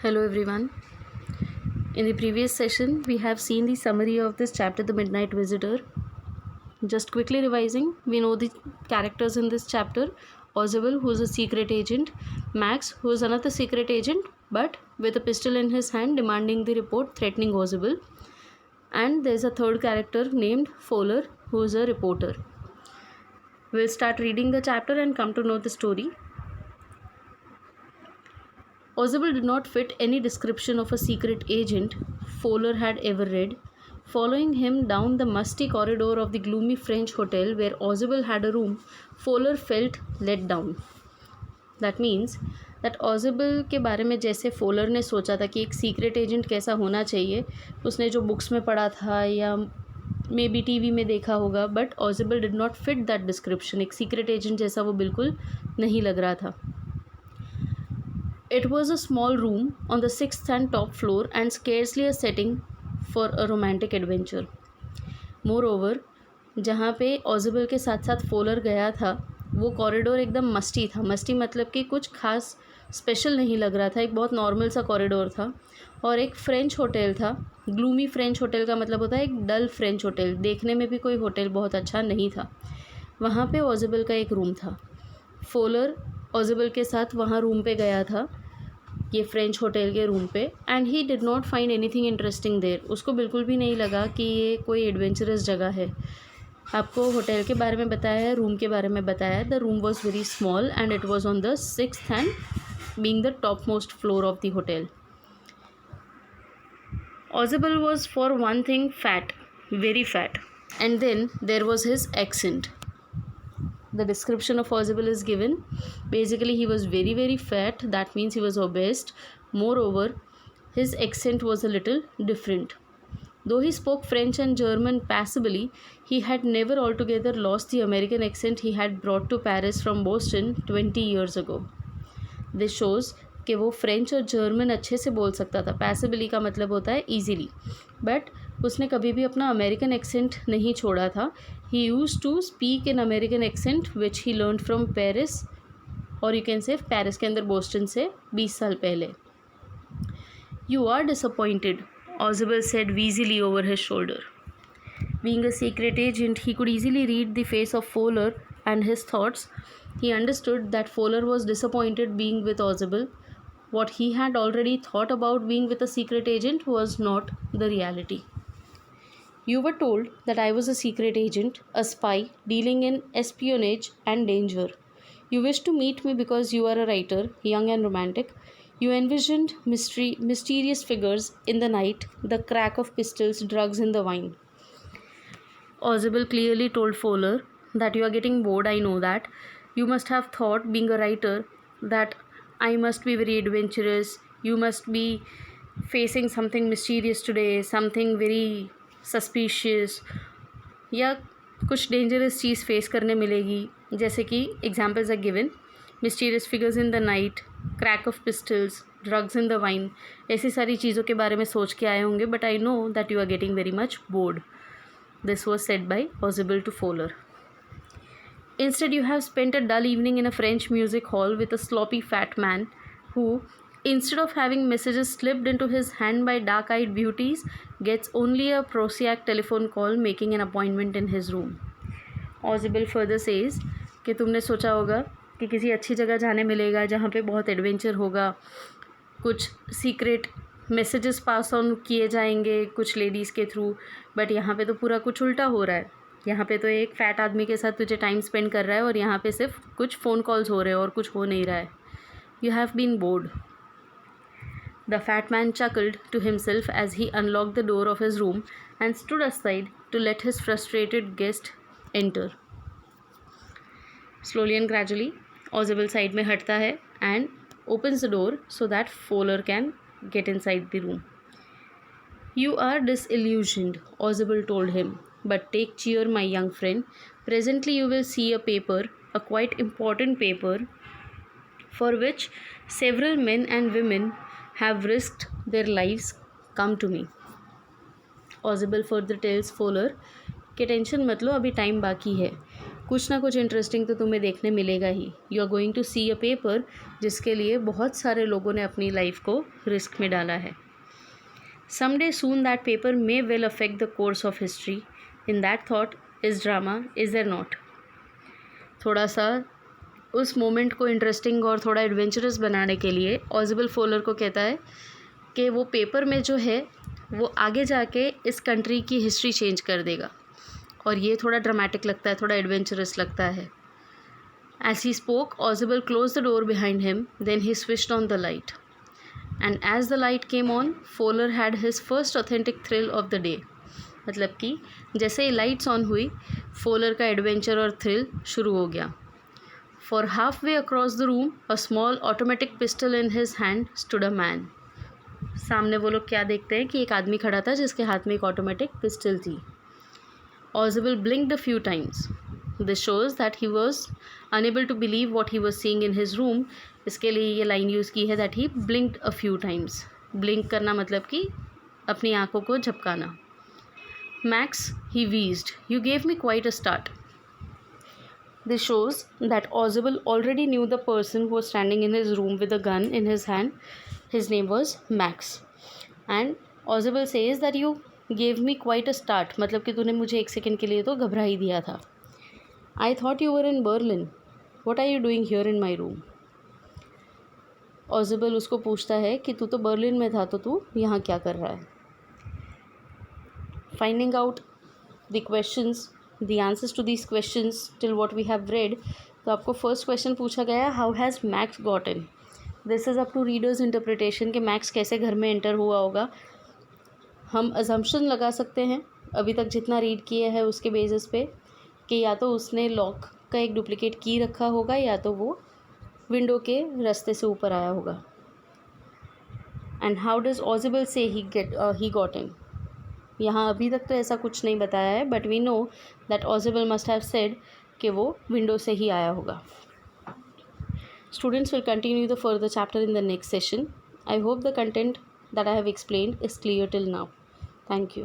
Hello everyone. In the previous session, we have seen the summary of this chapter, The Midnight Visitor. Just quickly revising, we know the characters in this chapter. Ozable, who is a secret agent. Max, who is another secret agent, but with a pistol in his hand demanding the report, threatening Ozable. And there's a third character named Fowler, who is a reporter. We'll start reading the chapter and come to know the story. Ozable did not fit any description of a secret agent Fowler had ever read. Following him down the musty corridor of the gloomy French hotel where Ozable had a room, Fowler felt let down. That means that Ozable के बारे में जैसे Fowler ने सोचा था कि एक secret agent कैसा होना चाहिए, उसने जो बुक्स में पढ़ा था या मे बी टीवी में देखा होगा, but Ozable did not fit that description. एक सीक्रेट एजेंट जैसा वो बिल्कुल नहीं लग रहा था. It was a small room on the 6th and top floor and scarcely a setting for a romantic adventure. Moreover, जहाँ पे Ozable के साथ साथ Fowler गया था, वो कॉरिडोर एकदम मस्टी था. मस्टी मतलब कि कुछ खास स्पेशल नहीं लग रहा था, एक बहुत नॉर्मल सा कॉरिडोर था और एक फ्रेंच होटल था. ग्लूमी फ्रेंच होटल का मतलब होता है एक डल फ्रेंच होटल. देखने में भी कोई होटल बहुत अच्छा नहीं था. वहाँ पे Ozable का एक रूम था. Fowler Ozable के साथ वहाँ रूम पे गया था, ये फ्रेंच होटल के रूम पे, and he did not find anything interesting there. उसको बिल्कुल भी नहीं लगा कि ये कोई एडवेंचरस जगह है. आपको होटल के बारे में बताया है, रूम के बारे में बताया है. The room was very small and it was on the 6th and being the top most floor of the hotel. Ozable was for one thing fat, very fat, and then there was his accent. The description of Ozable is given. Basically, he was very, very fat. That means he was obese. Moreover, his accent was a little different. Though he spoke French and German passably, he had never altogether lost the American accent he had brought to Paris from Boston 20 years ago. This shows कि वो French और German अच्छे से बोल सकता था. पैसिबली का मतलब होता है ईजीली, बट उसने कभी भी अपना अमेरिकन एक्सेंट नहीं छोड़ा था. He used to speak in American accent which he learn from Paris, और यू कैन से पेरिस के अंदर बोस्टन से 20 साल पहले. You are disappointed, Ozable said wheezily over his shoulder. Being a secret agent, he could easily read the face of Fowler and his thoughts. He understood that Fowler was disappointed being with Ozable. What he had already thought about being with a secret agent was not the reality. You were told that I was a secret agent, a spy, dealing in espionage and danger. You wished to meet me because you are a writer, young and romantic. You envisioned mysterious figures in the night, the crack of pistols, drugs in the wine. Ozable clearly told Fowler that you are getting bored, I know that. You must have thought, being a writer, that I must be very adventurous. You must be facing something mysterious today, something very suspicious, या कुछ dangerous चीज़ face करने मिलेगी. जैसे कि examples are given, mysterious figures in the night, crack of pistols, drugs in the wine. ऐसी सारी चीज़ों के बारे में सोच के आए होंगे, but I know that you are getting very much bored. This was said by Ozable to Fowler. Instead, you have spent a dull evening in a French music hall with a sloppy fat man who, instead of having messages slipped into his hand by dark-eyed beauties, gets only a prosaic telephone call making an appointment in his room. Ozable further says कि तुमने सोचा होगा कि किसी अच्छी जगह जाने मिलेगा जहाँ पे बहुत एडवेंचर होगा, कुछ सीक्रेट मैसेजेस पास ऑन किए जाएंगे कुछ लेडीज़ के थ्रू, बट यहाँ पे तो पूरा कुछ उल्टा हो रहा है. यहाँ पे तो एक फ़ैट आदमी के साथ तुझे टाइम स्पेंड कर रहा है और यहाँ पे सिर्फ कुछ फ़ोन कॉल्स हो रहे हैं और कुछ हो नहीं रहा है. You have been bored. The fat man chuckled to himself as he unlocked the door of his room and stood aside to let his frustrated guest enter. Slowly and gradually, Ozable side में हटता है and opens the door so that Fowler can get inside the room. You are disillusioned, Ozable told him, but take cheer, my young friend. Presently you will see a paper, a quite important paper, for which several men and women have risked their lives. Come to me. Ozable further tells Fowler कि tension मत लो, अभी time बाकी है. कुछ ना कुछ interesting तो तुम्हें देखने मिलेगा ही. You are going to see a paper जिसके लिए बहुत सारे लोगों ने अपनी लाइफ को रिस्क में डाला है. Someday soon that paper may well affect the course of history. In that thought is drama, is there not? थोड़ा सा उस मोमेंट को इंटरेस्टिंग और थोड़ा एडवेंचरस बनाने के लिए ऑजिबल फोलर को कहता है कि वो पेपर में जो है वो आगे जाके इस कंट्री की हिस्ट्री चेंज कर देगा, और ये थोड़ा ड्रामेटिक लगता है, थोड़ा एडवेंचरस लगता है. As he spoke, Ozible closed the door behind him, then he switched on the light. And as the light came on, Fowler had his first authentic thrill of the day. मतलब कि जैसे ही lights on हुई, फोलर का adventure और thrill शुरू हो गया. For half way across the room a small automatic pistol in his hand stood a man. सामने वो लोग क्या देखते हैं कि एक आदमी खड़ा था जिसके हाथ में एक ऑटोमेटिक पिस्टल थी. Ozible blinked a few times. This shows that he was unable to believe what he was seeing in his room. इसके लिए ये लाइन यूज़ की है that he blinked a few times. Blink करना मतलब कि अपनी आंखों को झपकाना. Max, he wheezed. You gave me quite a start. This shows that Ozible already knew the person who was standing in his room with a gun in his hand. His name was Max. And Ozible says that you gave me quite a start. मतलब कि तूने मुझे एक second के लिए तो घबरा ही दिया था. I thought you were in Berlin. What are you doing here in my room? Ozible उसको पूछता है कि तू तो बर्लिन में था, तो तू यहाँ क्या कर रहा है. Finding out the questions, the answers to these questions till what we have read. तो आपको फर्स्ट क्वेश्चन पूछा गया, how has Max got in? This is up to readers interpretation कि मैक्स कैसे घर में एंटर हुआ होगा. हम अजम्पशन लगा सकते हैं अभी तक जितना रीड किया है उसके बेसिस पे कि या तो उसने लॉक का एक डुप्लीकेट की रखा होगा या तो वो विंडो के रास्ते से ऊपर आया होगा. एंड हाउ डज ऑजिबल से ही गॉट इन. यहाँ अभी तक तो ऐसा कुछ नहीं बताया है, बट वी नो दैट ऑजिबल मस्ट हैव सेड कि वो विंडो से ही आया होगा. Students will continue the further chapter in the next session. I hope the content that I have explained is clear till now. Thank you.